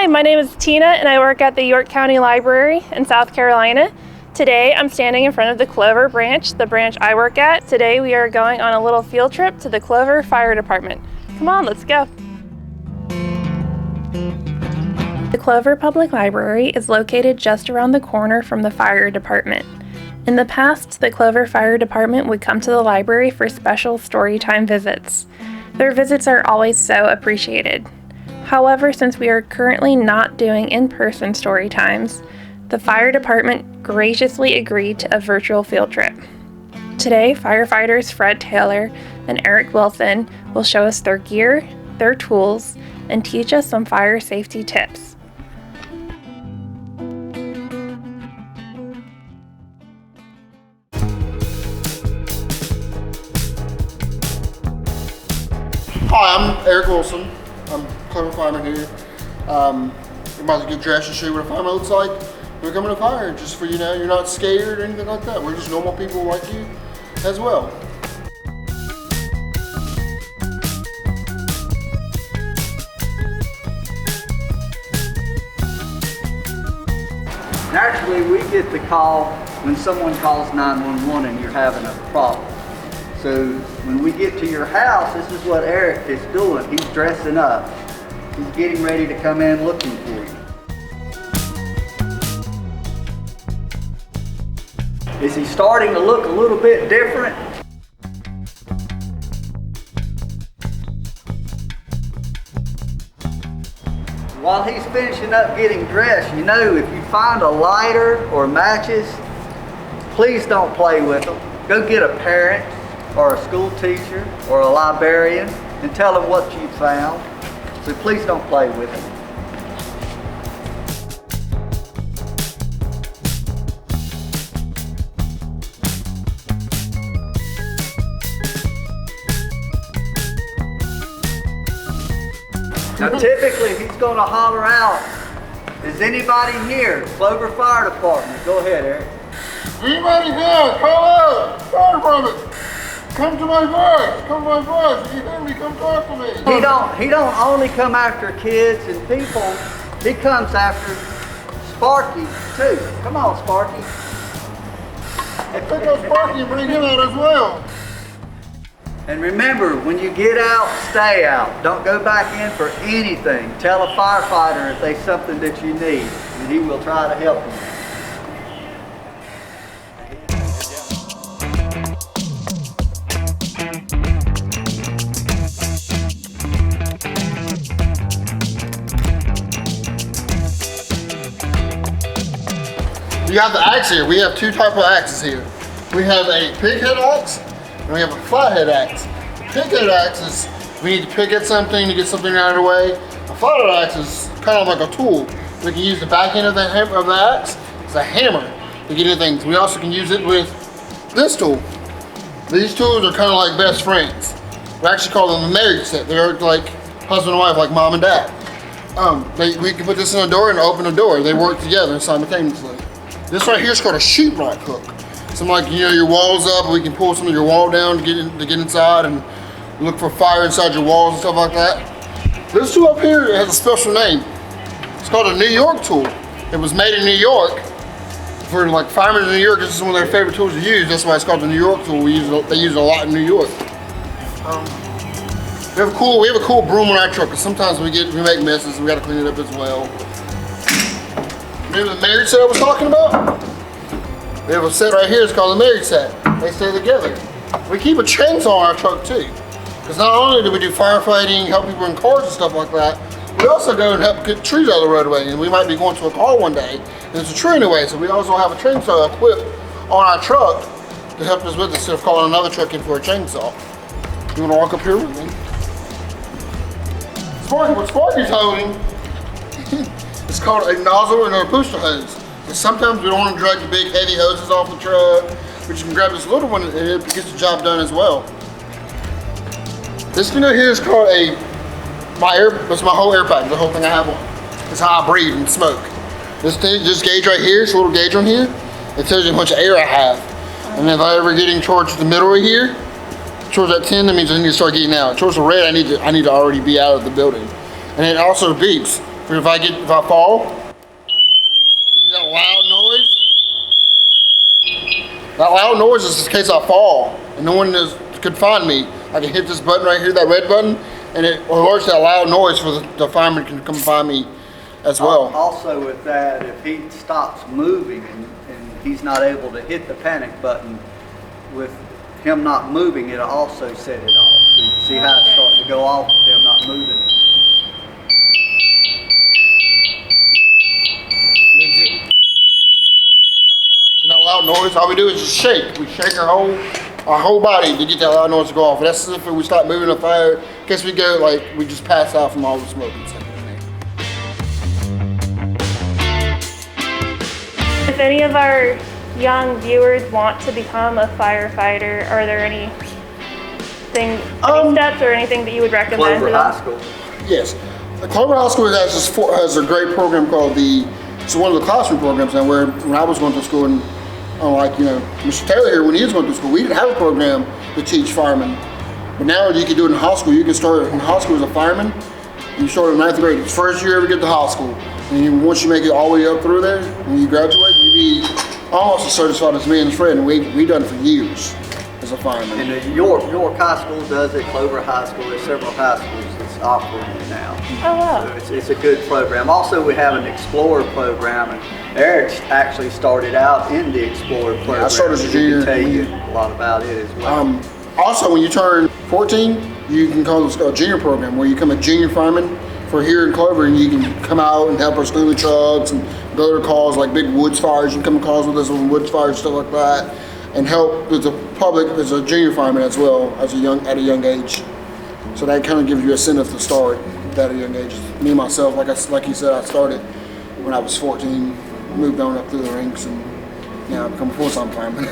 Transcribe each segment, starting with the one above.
Hi, my name is Tina and I work at the York County Library in South Carolina. Today I'm standing in front of the Clover branch, the branch I work at. Today we are going on a little field trip to the Clover Fire Department. Come on, let's go. The Clover Public Library is located just around the corner from the fire department. In the past, the Clover Fire Department would come to the library for special storytime visits. Their visits are always so appreciated. However, since we are currently not doing in-person story times, the fire department graciously agreed to a virtual field trip. Today, firefighters Fred Taylor and Eric Wilson will show us their gear, their tools, and teach us some fire safety tips. Hi, I'm Eric Wilson. I'm Clover Fireman here. I'm about to get dressed and show you what a fireman looks like. We're coming to fire, just for you know, you're not scared or anything like that. We're just normal people like you as well. Naturally, we get the call when someone calls 911 and you're having a problem. So when we get to your house, this is what Eric is doing. He's dressing up. He's getting ready to come in looking for you. Is he starting to look a little bit different? While he's finishing up getting dressed, you know, if you find a lighter or matches, please don't play with them. Go get a parent or a school teacher or a librarian and tell them what you found. So please don't play with it. Now typically he's going to holler out, is anybody here? Clover Fire Department. Go ahead, Eric. Anybody here? Call out! Fire department! Come to my voice! Come to my voice! If you hear me, come talk to me! He don't only come after kids and people, he comes after Sparky too. Come on, Sparky. Pick up Sparky and bring him out as well. And remember, when you get out, stay out. Don't go back in for anything. Tell a firefighter if there's something that you need, and he will try to help you. You have the axe here. We have two types of axes here. We have a pighead axe and we have a flathead axe. Pighead axe is we need to pick at something to get something out of the way. A flathead axe is kind of like a tool. We can use the back end of the axe as a hammer to get into things. We also can use it with this tool. These tools are kind of like best friends. We actually call them the married set. They're like husband and wife, like mom and dad. We can put this in a door and open a door. They work together simultaneously. This right here is called a sheetrock hook. Something like, you know, your wall's up, we can pull some of your wall down to get inside and look for fire inside your walls and stuff like that. This tool up here has a special name. It's called a New York tool. It was made in New York. For like firemen in New York, this is one of their favorite tools to use. That's why it's called the New York tool. They use it a lot in New York. We have a cool broom on our truck, because sometimes we make messes, we gotta clean it up as well. Remember the married set I was talking about? We have a set right here, it's called the married set. They stay together. We keep a chainsaw on our truck too. Because not only do we do firefighting, help people in cars and stuff like that, we also go and help get trees out of the roadway. And we might be going to a car one day, and there's a tree in the way, so we also have a chainsaw equipped on our truck to help us with this instead of calling another truck in for a chainsaw. You wanna walk up here with me? What Sparky's holding, it's called a nozzle and a booster hose. And sometimes we don't want to drag the big heavy hoses off the truck, but you can grab this little one and it gets the job done as well. This thing right here is called that's my whole air pack, the whole thing I have on. It's how I breathe and smoke. This gauge right here, it's a little gauge on here, it tells you how much air I have. And if I ever getting towards the middle right here, towards that 10, that means I need to start getting out. Towards the red, I need to already be out of the building. And it also beeps. If I fall, you hear that loud noise? That loud noise is in case I fall and no one could find me. I can hit this button right here, that red button, and it alerts that loud noise for the fireman can come find me as well. Also with that, if he stops moving and he's not able to hit the panic button, with him not moving, it'll also set it off. So you see how it's starting to go off with him not moving. And that loud noise, all we do is just shake. We shake our whole body to get that loud noise to go off. And that's if we stop moving the fire. In case we go, like, we just pass out from all the smoke and stuff. If any of our young viewers want to become a firefighter, are there any steps or anything that you would recommend Clover for them? High School. Yes. The Clover High School has a great program called it's one of the classroom programs now, where when I was going to school, and unlike, Mr. Taylor here, when he was going to school, we didn't have a program to teach firemen. But now you can do it in high school. You can start in high school as a fireman. You start in 9th grade. It's the first year you ever get to high school. And once you make it all the way up through there, when you graduate, you be almost as certified as me and his friend. We done it for years as a fireman. And York High School does it, Clover High School, there's several high schools that's offering it now. Oh, wow. So it's a good program. Also, we have an Explorer program, and Eric actually started out in the Explorer program. I started as a junior. He can tell you a lot about it as well. Also, when you turn 14, you can call this a junior program, where you become a junior fireman for here in Clover, and you can come out and help us do the trucks and go to calls like big woods fires. You can come to calls with us on woods fires, stuff like that, and help with the public as a junior fireman as well at a young age. So that kind of gives you a incentive to start at a young age. Me myself, like you said, I started when I was 14, moved on up through the ranks, and now I've become a full-time fireman.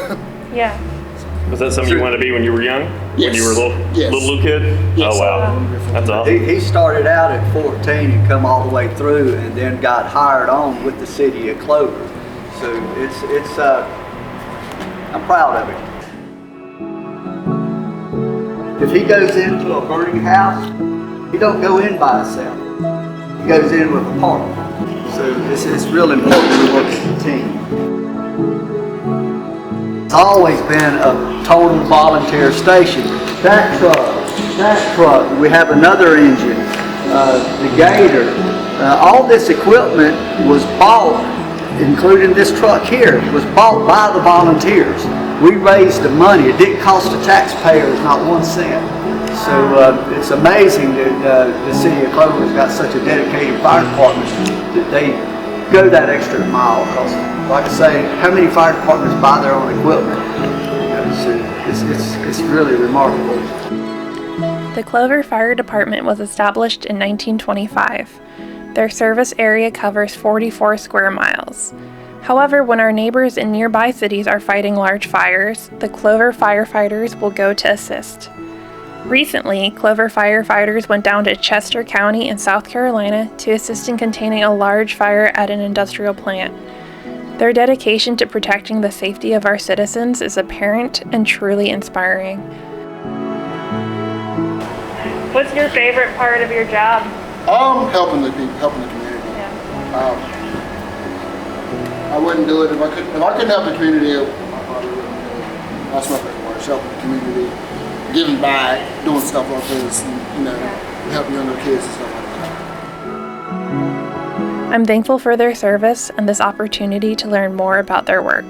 Yeah. Was that something you wanted to be when you were young? Yes. When you were a little kid? Yes. Oh, wow. That's awesome. He started out at 14 and come all the way through, and then got hired on with the city of Clover. So it's I'm proud of him. If he goes into a burning house, he don't go in by himself. He goes in with a partner. So it's real important to work as a team. It's always been a total volunteer station. That truck, we have another engine, the gator, all this equipment was bought, including this truck here, was bought by the volunteers. We raised the money. It didn't cost the taxpayers not 1 cent. So it's amazing that the city of Clover has got such a dedicated fire department that they go that extra mile. Because, like I say, how many fire departments buy their own equipment? It's really remarkable. The Clover Fire Department was established in 1925. Their service area covers 44 square miles. However, when our neighbors in nearby cities are fighting large fires, the Clover firefighters will go to assist. Recently, Clover firefighters went down to Chester County in South Carolina to assist in containing a large fire at an industrial plant. Their dedication to protecting the safety of our citizens is apparent and truly inspiring. What's your favorite part of your job? Helping the people, helping the community. Yeah. I wouldn't do it if I couldn't help the community. That's my favorite part, helping the community, giving back, doing stuff like this, and, helping younger kids and stuff like that. I'm thankful for their service and this opportunity to learn more about their work.